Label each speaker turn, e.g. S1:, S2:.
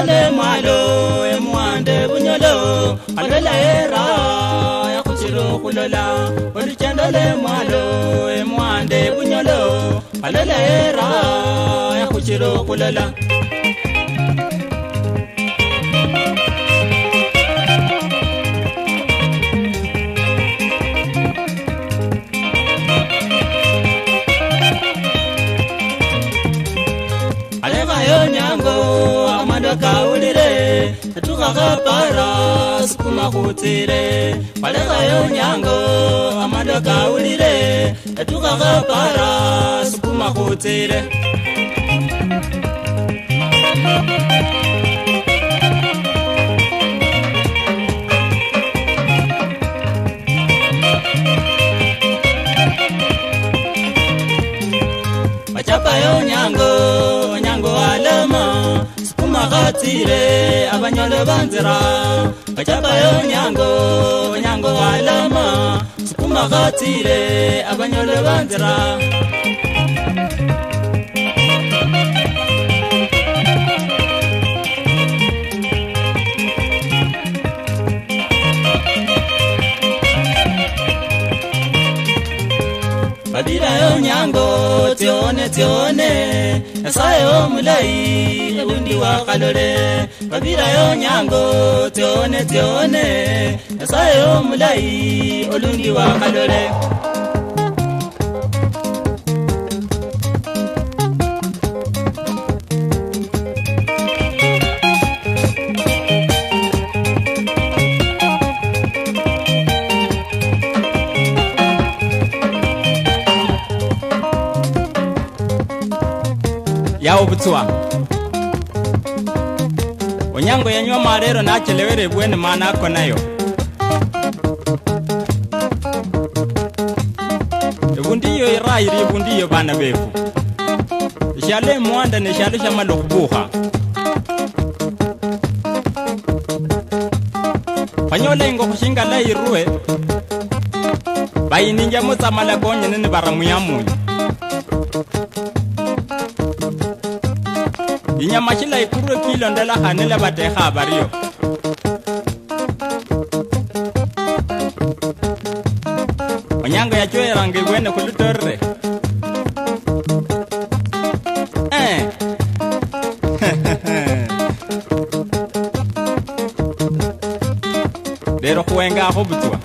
S1: le mwalo emwande bunyolo alela era ya kuchiro kulola oluchendo le mwalo emwande bunyolo alela era ya kuchiro kulola kaulire tukaga para sukuma kutire palega yo nyango amado kaulire tukaga para sukuma kutire machapa yo nyango alama magatire abanyolo banzira bachapa yo nyango alama sukuma gatire abanyolo banzira Badira yo nyango tione Esayo mulai undi wa kalore Badira yo nyango tione Esayo mulai ulundi wa kalore Yao butua Onyango yanywa marero na chelewere bwene mana ako nayo Ebundiyo irairi ebundiyo bana befu Ishale mwanda ne shale shama lokubuha Panyola ingo kushinga la irue Bayi ninja muza malagonye nene baramu ya munyo Inyama chila ikuru kilo ndela hanela bateha habariyo Onyango ya chwe rangi wene kulutorre Dero kuwenga ako butua